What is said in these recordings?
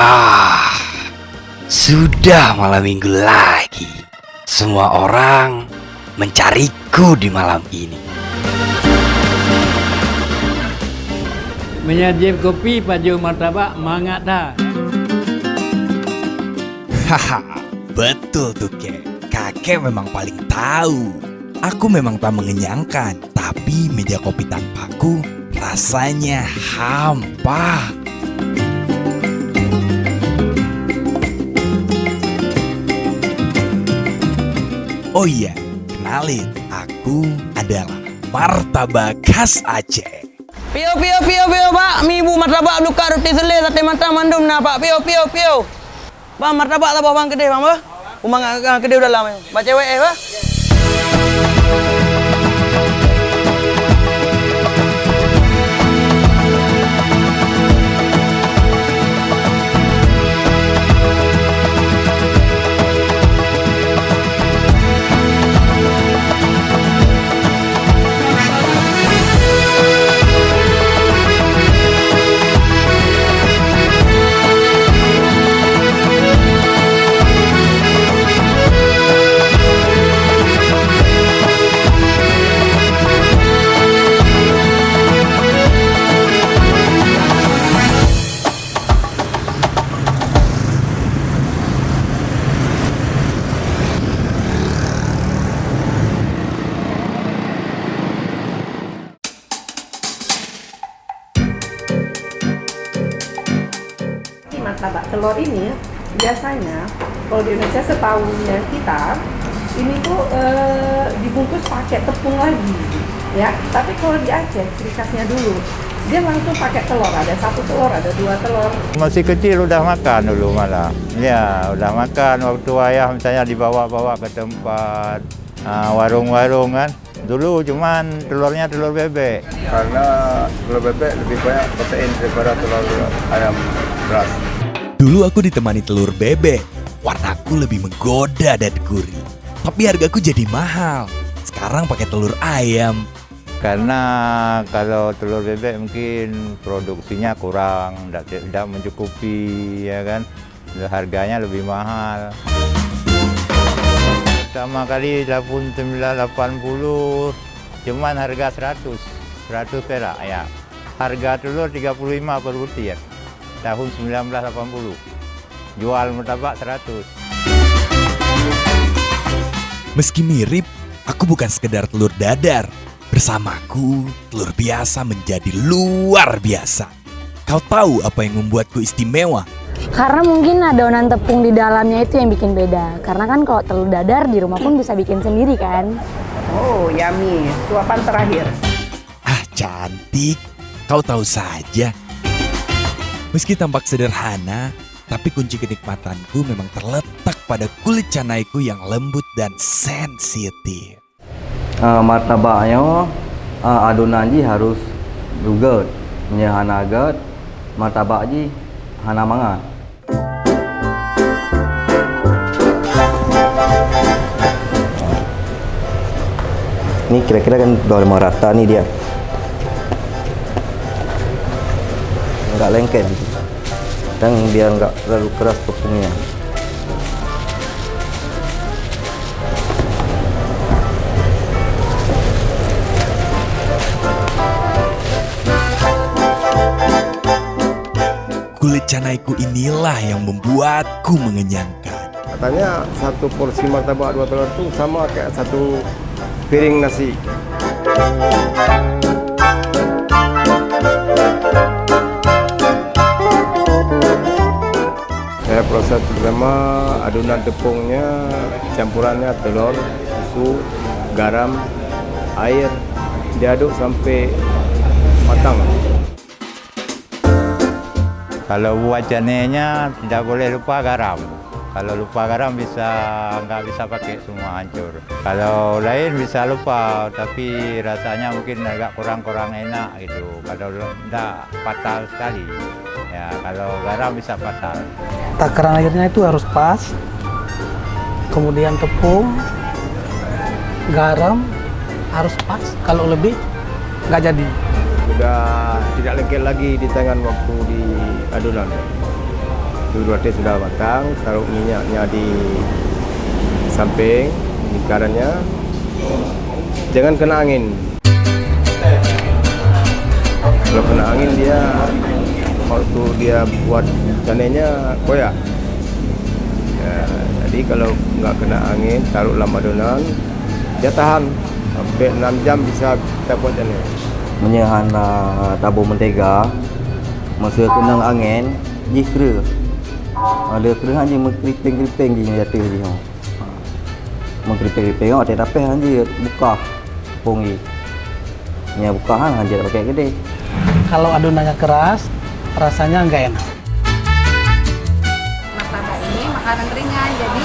Ah, sudah malam minggu lagi. Semua orang mencariku di malam ini. Menyajib kopi paju martabak mangat dah. Haha, betul tuh kek. Kakek memang paling tahu. Aku memang tak mengenyangkan, tapi meja kopi tanpaku rasanya hampa. Oh iya, kenalin, aku adalah martabak khas Aceh. Pio pak, mi ibu martabak luka roti selai sate mata mandum nah pak, pio. Bang martabak tak bang kedai bang bah. Umang kedai udah lama. Baca cewek bah. Martabak telur ini biasanya kalau di Indonesia setahunya kita ini tuh dibungkus pakai tepung lagi ya, tapi kalau di Aceh ciri khasnya dulu dia langsung pakai telur, ada satu telur, ada dua telur. Masih kecil udah makan dulu malah. Ya, udah makan waktu ayah misalnya dibawa-bawa ke tempat warung-warung kan. Dulu cuman telurnya telur bebek. Karena telur bebek lebih banyak protein daripada telur ayam beras. Dulu aku ditemani telur bebek, warnaku lebih menggoda dan gurih. Tapi hargaku jadi mahal. Sekarang pakai telur ayam. Karena kalau telur bebek mungkin produksinya kurang, tidak mencukupi ya kan. Harganya lebih mahal. Pertama kali tahun 1980, cuman harga 100 perak ya. Harga telur 35 per butir. Tahun 1980, jual martabak 100. Meski mirip, aku bukan sekedar telur dadar. Bersamaku, telur biasa menjadi luar biasa. Kau tahu apa yang membuatku istimewa? Karena mungkin adonan tepung di dalamnya itu yang bikin beda. Karena kan kalau telur dadar di rumah pun bisa bikin sendiri kan. Oh, yummy. Suapan terakhir. Ah, cantik. Kau tahu saja. Meski tampak sederhana, tapi kunci kenikmatanku memang terletak pada kulit canaiku yang lembut dan sensitif. Martabaknya adonan ji harus ruget, nya hana agat, martabak ji hana mangat. Ini kira-kira kan udah mau rata nih dia. Nggak lengket dan biar nggak terlalu keras tepungnya. Kulit canaiku inilah yang membuatku mengenyangkan. Katanya satu porsi martabak 2 telur itu sama kayak satu piring nasi. Saya proses pertama adonan tepungnya, campurannya telur, susu, garam, air, diaduk sampai matang. Kalau buat canenya tidak boleh lupa garam. Kalau lupa garam nggak bisa pakai semua hancur. Kalau lain bisa lupa, tapi rasanya mungkin agak kurang enak gitu. Kalau tidak fatal sekali. Ya, kalau garam bisa fatal. Takaran airnya itu harus pas. Kemudian tepung, garam harus pas. Kalau lebih nggak jadi. Udah tidak lengket lagi di tangan waktu di adonan. Itu roti sudah matang, taruh minyaknya di samping lingkarannya. Jangan kena angin. Kalau kena angin dia waktu dia buat canenya koyak. Ya, jadi kalau nggak kena angin, taruh lama adonan, dia tahan sampai 6 jam bisa kita buat cane. Menyahan tabur mentega, masa kena angin, ji kera. Ada kera hanya mengkeriping-keriping je jatuh je. Mengkeriping-keriping ada tapeh hanya buka pongi. Nya buka hanya pakai gede. Kalau adonannya keras, rasanya nggak enak. Martabak ini makanan ringan, jadi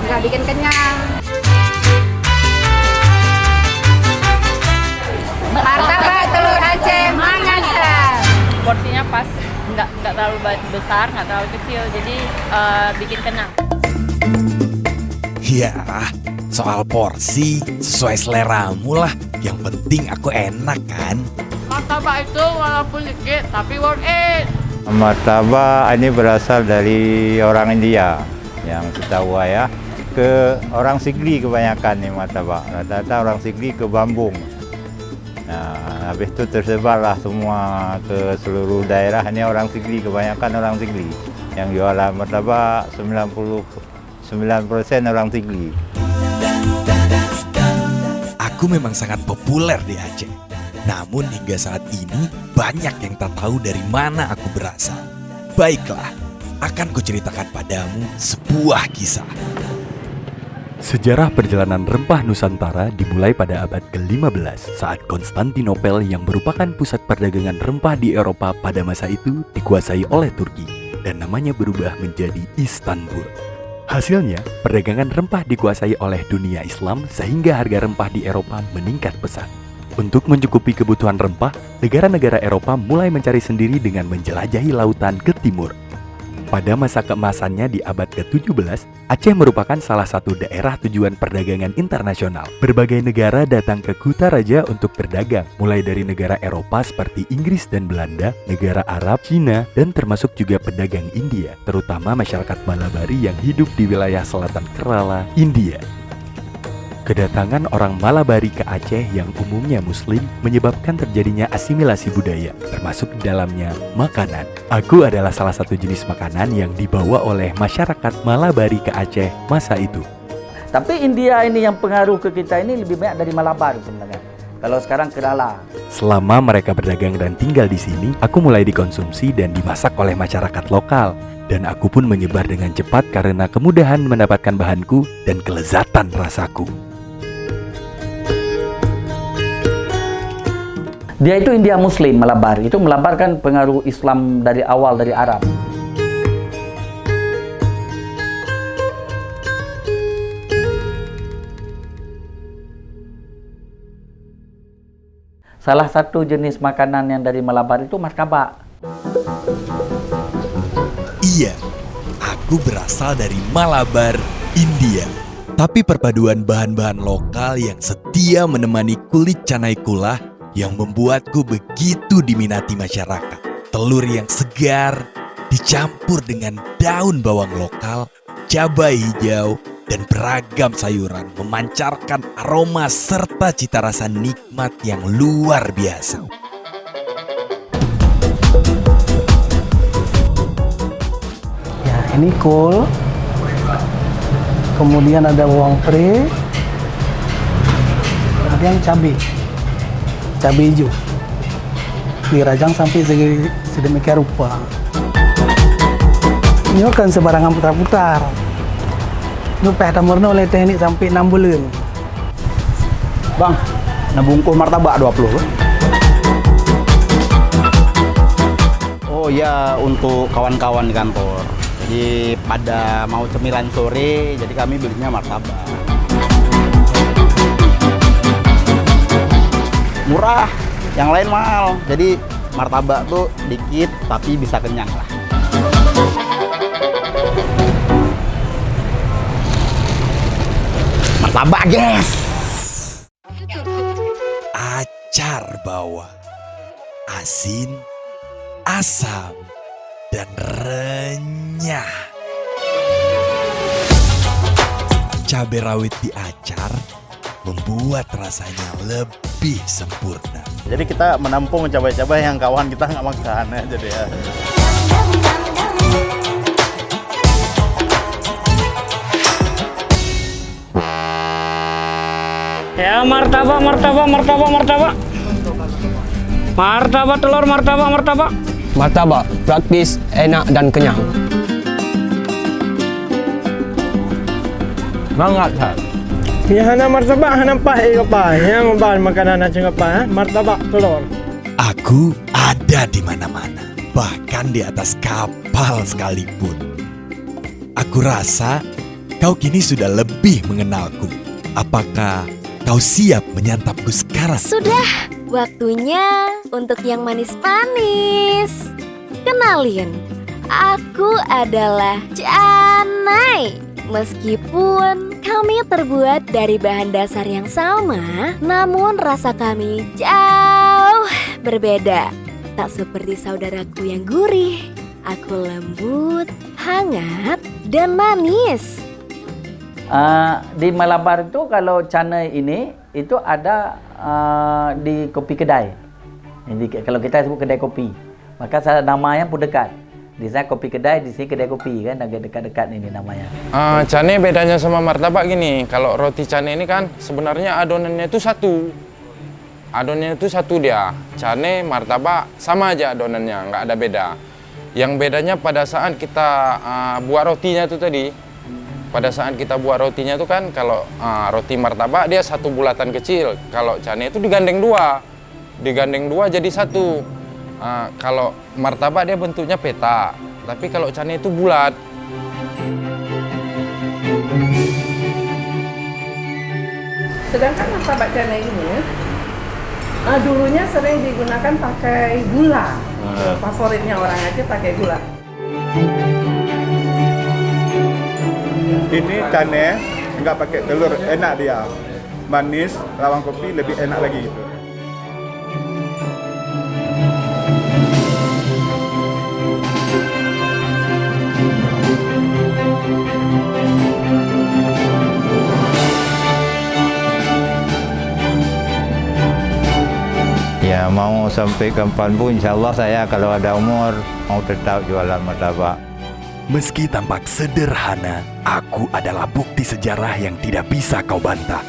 nggak bikin kenyang. Martabak telur Aceh Mangata. Porsinya pas, nggak terlalu besar, nggak terlalu kecil, jadi bikin kenyang. Ya, soal porsi sesuai seleramu lah. Yang penting aku enak kan. Martabak itu walaupun dikit, tapi worth it. Martabak ini berasal dari orang India yang setahu ya. Ke orang Sigli kebanyakan nih martabak. Rata-rata orang Sigli ke Bambung. Nah, habis itu tersebarlah semua ke seluruh daerah. Ini orang Sigli, kebanyakan orang Sigli. Yang jualan martabak 99% orang Sigli. Aku memang sangat populer di Aceh. Namun hingga saat ini banyak yang tak tahu dari mana aku berasal. Baiklah, akan kuceritakan padamu sebuah kisah. Sejarah perjalanan rempah Nusantara dimulai pada abad ke-15 saat Konstantinopel yang merupakan pusat perdagangan rempah di Eropa pada masa itu dikuasai oleh Turki dan namanya berubah menjadi Istanbul. Hasilnya, perdagangan rempah dikuasai oleh dunia Islam sehingga harga rempah di Eropa meningkat pesat. Untuk mencukupi kebutuhan rempah, negara-negara Eropa mulai mencari sendiri dengan menjelajahi lautan ke timur. Pada masa keemasannya di abad ke-17, Aceh merupakan salah satu daerah tujuan perdagangan internasional. Berbagai negara datang ke Kutaraja untuk berdagang, mulai dari negara Eropa seperti Inggris dan Belanda, negara Arab, Cina, dan termasuk juga pedagang India, terutama masyarakat Malabari yang hidup di wilayah selatan Kerala, India. Kedatangan orang Malabari ke Aceh yang umumnya Muslim menyebabkan terjadinya asimilasi budaya, termasuk di dalamnya makanan. Aku adalah salah satu jenis makanan yang dibawa oleh masyarakat Malabari ke Aceh masa itu. Tapi India ini yang pengaruh ke kita ini lebih banyak dari Malabar sebenarnya. Kalau sekarang Kerala. Selama mereka berdagang dan tinggal di sini, aku mulai dikonsumsi dan dimasak oleh masyarakat lokal. Dan aku pun menyebar dengan cepat karena kemudahan mendapatkan bahanku dan kelezatan rasaku. Dia itu India Muslim, Malabar. Itu Malabar kan pengaruh Islam dari awal, dari Arab. Salah satu jenis makanan yang dari Malabar itu martabak. Iya, aku berasal dari Malabar, India. Tapi perpaduan bahan-bahan lokal yang setia menemani kulit canai kulah yang membuatku begitu diminati masyarakat. Telur yang segar dicampur dengan daun bawang lokal, cabai hijau, dan beragam sayuran memancarkan aroma serta cita rasa nikmat yang luar biasa. Ya, ini kol. Kemudian ada bawang pre. Kemudian cabai hijau dirajang sampai sedemikian rupa. Ini kan sebarangan putar-putar. Ini pehtamurna oleh teknik sampai 6 bulan. Bang, nabungkus martabak 20. Oh ya, untuk kawan-kawan di kantor. Jadi pada mau cemilan sore, jadi kami belinya martabak. Murah, yang lain mahal. Jadi martabak tuh dikit tapi bisa kenyang lah. Martabak, guys. Acar bawang, asin, asam, dan renyah. Cabai rawit di acar membuat rasanya lebih sempurna. Jadi kita menampung cabai-cabai yang kawan kita nggak makan ya, jadi ya. Ya, martabak, martabak, martabak, martabak. Martabak telur, martabak, martabak. Martabak praktis, enak dan kenyang. Banget kan? Ya hana martabak hana pahe apa? Yang makanan macam apa? Martabak telur. Aku ada di mana-mana, bahkan di atas kapal sekalipun. Aku rasa kau kini sudah lebih mengenalku. Apakah kau siap menyantapku sekarang? Sudah, waktunya untuk yang manis-manis. Kenalin, aku adalah Canai. Meskipun kami terbuat dari bahan dasar yang sama, namun rasa kami jauh berbeda. Tak seperti saudaraku yang gurih. Aku lembut, hangat, dan manis. Di Malabar itu kalau canai ini itu ada di kopi kedai. Jadi kalau kita sebut kedai kopi, maka namanya pun dekat. Di sana kopi kedai, di sini kedai kopi kan, agak dekat-dekat ini namanya. Cane bedanya sama martabak gini, kalau roti cane ini kan sebenarnya adonannya itu satu. Adonannya itu satu dia. Cane, martabak sama aja adonannya, nggak ada beda. Yang bedanya pada saat kita buat rotinya itu tadi. Pada saat kita buat rotinya itu kan, kalau roti martabak dia satu bulatan kecil. Kalau cane itu digandeng dua. Digandeng dua jadi satu. Kalau martabak dia bentuknya peta, tapi kalau cane itu bulat. Sedangkan martabak canai ini dulunya sering digunakan pakai gula. Favoritnya orang Aceh pakai gula. Ini cane nggak pakai telur, enak dia. Manis, lawang kopi lebih enak lagi gitu. Ya mau sampai kapanpun insya Allah saya kalau ada umur mau tetap jualan martabak. Meski tampak sederhana, aku adalah bukti sejarah yang tidak bisa kau bantah.